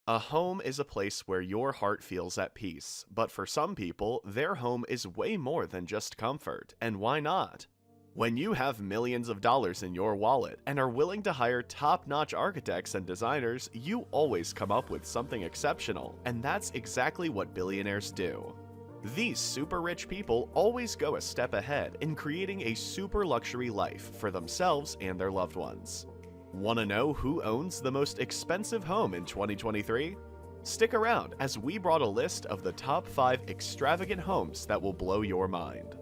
A home is a place where your heart feels at peace, but for some people, their home is way more than just comfort, and why not? When you have millions of dollars in your wallet and are willing to hire top-notch architects and designers, you always come up with something exceptional, and that's exactly what billionaires do. These super rich people always go a step ahead in creating a super luxury life for themselves and their loved ones. Want to know who owns the most expensive home in 2023? Stick around as we brought a list of the top 5 extravagant homes that will blow your mind.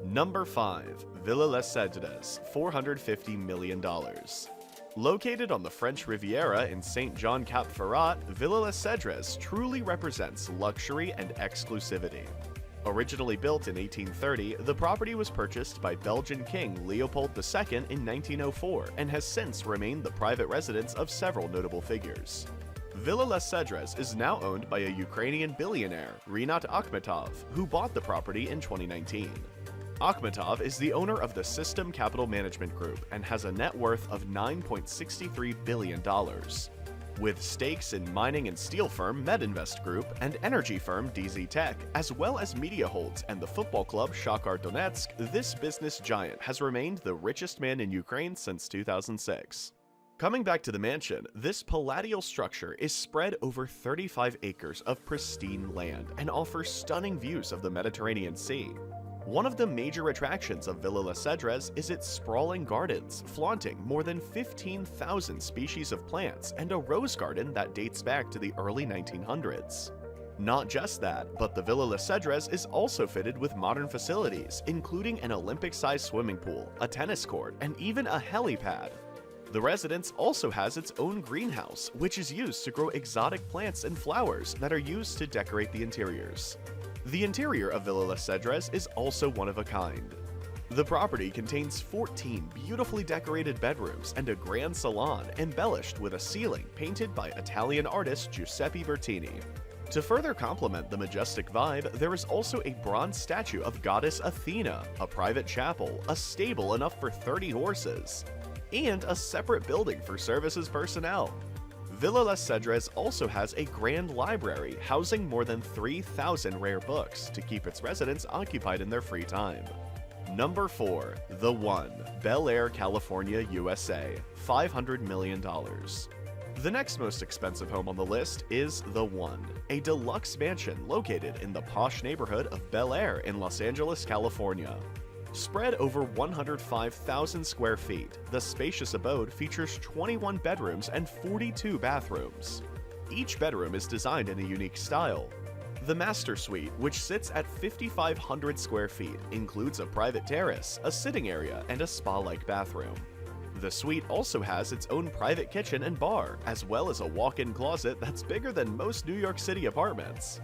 Number 5. Villa Les Cedres, $450 million. Located on the French Riviera in Saint Jean Cap Ferrat, Villa Les Cedres truly represents luxury and exclusivity. Originally built in 1830, the property was purchased by Belgian King Leopold II in 1904 and has since remained the private residence of several notable figures. Villa Les Cedres is now owned by a Ukrainian billionaire, Rinat Akhmetov, who bought the property in 2019. Akhmetov is the owner of the System Capital Management Group and has a net worth of $9.63 billion. With stakes in mining and steel firm Medinvest Group and energy firm DZ Tech, as well as media holds and the football club Shakhtar Donetsk, this business giant has remained the richest man in Ukraine since 2006. Coming back to the mansion, this palatial structure is spread over 35 acres of pristine land and offers stunning views of the Mediterranean Sea. One of the major attractions of Villa Les Cedres is its sprawling gardens, flaunting more than 15,000 species of plants and a rose garden that dates back to the early 1900s. Not just that, but the Villa Les Cedres is also fitted with modern facilities, including an Olympic-sized swimming pool, a tennis court, and even a helipad. The residence also has its own greenhouse, which is used to grow exotic plants and flowers that are used to decorate the interiors. The interior of Villa Les Cedres is also one of a kind. The property contains 14 beautifully decorated bedrooms and a grand salon embellished with a ceiling painted by Italian artist Giuseppe Bertini. To further complement the majestic vibe, there is also a bronze statue of goddess Athena, a private chapel, a stable enough for 30 horses, and a separate building for services personnel. Villa Les Cedres also has a grand library housing more than 3,000 rare books to keep its residents occupied in their free time. Number 4. The One, Bel Air, California, USA, $500 million. The next most expensive home on the list is The One, a deluxe mansion located in the posh neighborhood of Bel Air in Los Angeles, California. Spread over 105,000 square feet, the spacious abode features 21 bedrooms and 42 bathrooms. Each bedroom is designed in a unique style. The master suite, which sits at 5,500 square feet, includes a private terrace, a sitting area, and a spa-like bathroom. The suite also has its own private kitchen and bar, as well as a walk-in closet that's bigger than most New York City apartments.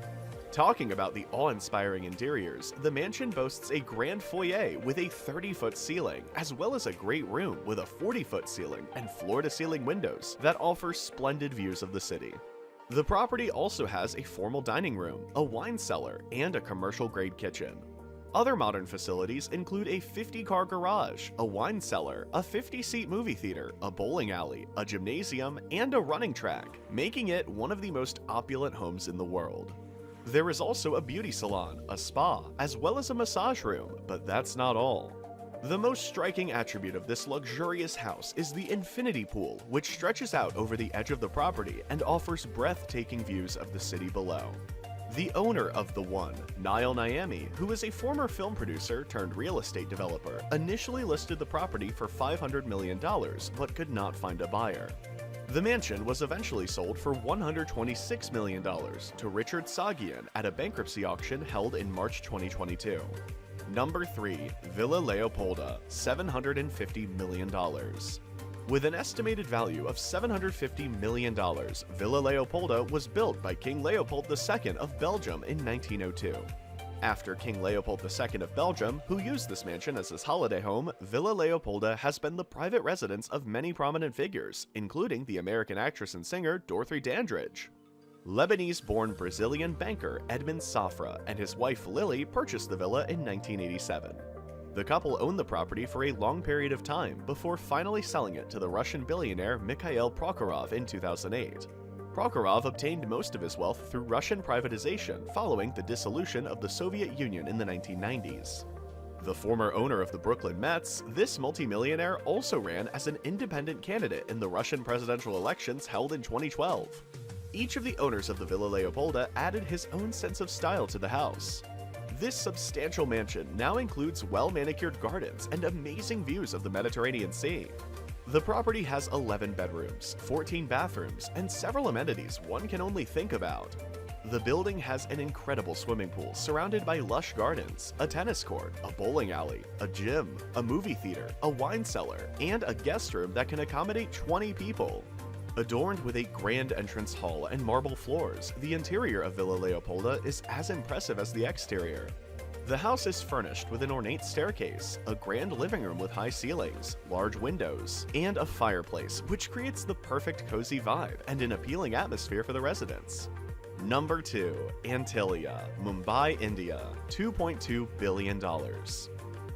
Talking about the awe-inspiring interiors, the mansion boasts a grand foyer with a 30-foot ceiling, as well as a great room with a 40-foot ceiling and floor-to-ceiling windows that offer splendid views of the city. The property also has a formal dining room, a wine cellar, and a commercial-grade kitchen. Other modern facilities include a 50-car garage, a wine cellar, a 50-seat movie theater, a bowling alley, a gymnasium, and a running track, making it one of the most opulent homes in the world. There is also a beauty salon, a spa, as well as a massage room, but that's not all. The most striking attribute of this luxurious house is the infinity pool, which stretches out over the edge of the property and offers breathtaking views of the city below. The owner of The One, Niall Niami, who is a former film producer turned real estate developer, initially listed the property for $500 million but could not find a buyer. The mansion was eventually sold for $126 million to Richard Sagian at a bankruptcy auction held in March 2022. Number 3. Villa Leopolda, $750 million. With an estimated value of $750 million, Villa Leopolda was built by King Leopold II of Belgium in 1902. After King Leopold II of Belgium, who used this mansion as his holiday home, Villa Leopolda has been the private residence of many prominent figures, including the American actress and singer Dorothy Dandridge. Lebanese-born Brazilian banker Edmond Safra and his wife Lily purchased the villa in 1987. The couple owned the property for a long period of time before finally selling it to the Russian billionaire Mikhail Prokhorov in 2008. Prokhorov obtained most of his wealth through Russian privatization following the dissolution of the Soviet Union in the 1990s. The former owner of the Brooklyn Mets, this multimillionaire also ran as an independent candidate in the Russian presidential elections held in 2012. Each of the owners of the Villa Leopolda added his own sense of style to the house. This substantial mansion now includes well-manicured gardens and amazing views of the Mediterranean Sea. The property has 11 bedrooms, 14 bathrooms, and several amenities one can only think about. The building has an incredible swimming pool surrounded by lush gardens, a tennis court, a bowling alley, a gym, a movie theater, a wine cellar, and a guest room that can accommodate 20 people. Adorned with a grand entrance hall and marble floors, the interior of Villa Leopolda is as impressive as the exterior. The house is furnished with an ornate staircase, a grand living room with high ceilings, large windows, and a fireplace, which creates the perfect cozy vibe and an appealing atmosphere for the residents. Number 2. Antilia, Mumbai, India, $2.2 billion.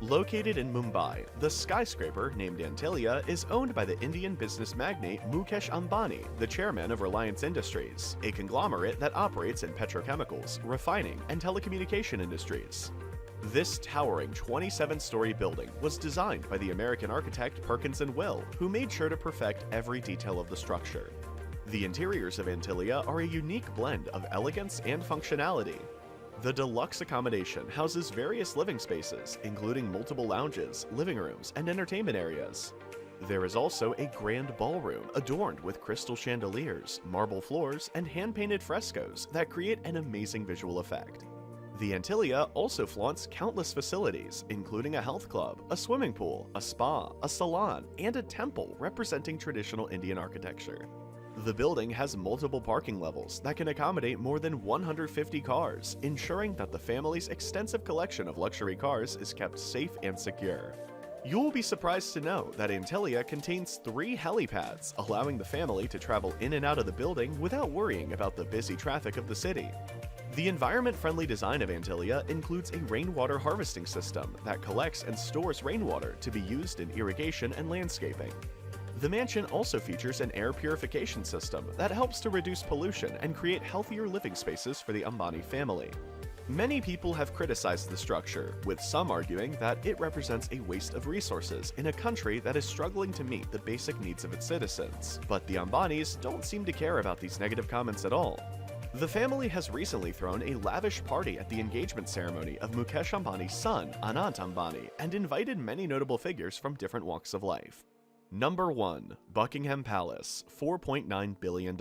Located in Mumbai, the skyscraper, named Antilia, is owned by the Indian business magnate Mukesh Ambani, the chairman of Reliance Industries, a conglomerate that operates in petrochemicals, refining, and telecommunication industries. This towering 27-story building was designed by the American architect Perkins & Will, who made sure to perfect every detail of the structure. The interiors of Antilia are a unique blend of elegance and functionality. The deluxe accommodation houses various living spaces, including multiple lounges, living rooms, and entertainment areas. There is also a grand ballroom adorned with crystal chandeliers, marble floors, and hand-painted frescoes that create an amazing visual effect. The Antilia also flaunts countless facilities, including a health club, a swimming pool, a spa, a salon, and a temple representing traditional Indian architecture. The building has multiple parking levels that can accommodate more than 150 cars, ensuring that the family's extensive collection of luxury cars is kept safe and secure. You'll be surprised to know that Antilia contains 3 helipads, allowing the family to travel in and out of the building without worrying about the busy traffic of the city. The environment-friendly design of Antilia includes a rainwater harvesting system that collects and stores rainwater to be used in irrigation and landscaping. The mansion also features an air purification system that helps to reduce pollution and create healthier living spaces for the Ambani family. Many people have criticized the structure, with some arguing that it represents a waste of resources in a country that is struggling to meet the basic needs of its citizens. But the Ambanis don't seem to care about these negative comments at all. The family has recently thrown a lavish party at the engagement ceremony of Mukesh Ambani's son, Anant Ambani, and invited many notable figures from different walks of life. Number 1. Buckingham Palace, $4.9 billion.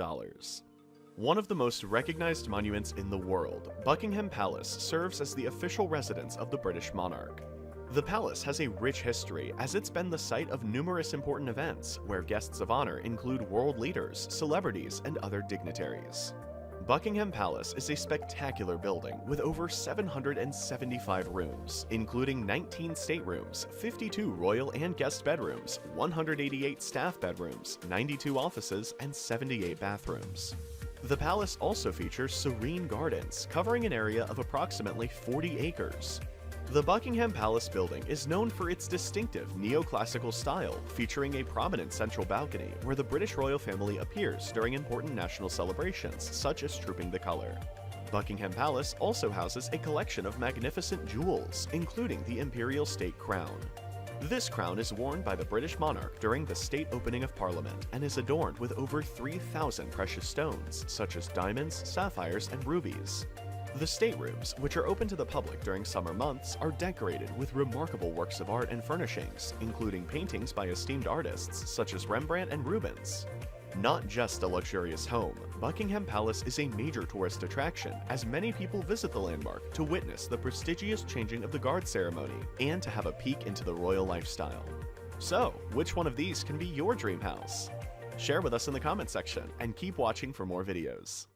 One of the most recognized monuments in the world, Buckingham Palace serves as the official residence of the British monarch. The palace has a rich history as it's been the site of numerous important events where guests of honor include world leaders, celebrities, and other dignitaries. Buckingham Palace is a spectacular building with over 775 rooms, including 19 staterooms, 52 royal and guest bedrooms, 188 staff bedrooms, 92 offices, and 78 bathrooms. The palace also features serene gardens covering an area of approximately 40 acres. The Buckingham Palace building is known for its distinctive neoclassical style, featuring a prominent central balcony where the British royal family appears during important national celebrations, such as Trooping the Colour. Buckingham Palace also houses a collection of magnificent jewels, including the imperial state crown. This crown is worn by the British monarch during the state opening of Parliament and is adorned with over 3,000 precious stones, such as diamonds, sapphires, and rubies. The staterooms, which are open to the public during summer months, are decorated with remarkable works of art and furnishings, including paintings by esteemed artists such as Rembrandt and Rubens. Not just a luxurious home, Buckingham Palace is a major tourist attraction as many people visit the landmark to witness the prestigious changing of the guard ceremony and to have a peek into the royal lifestyle. So, which one of these can be your dream house? Share with us in the comment section and keep watching for more videos.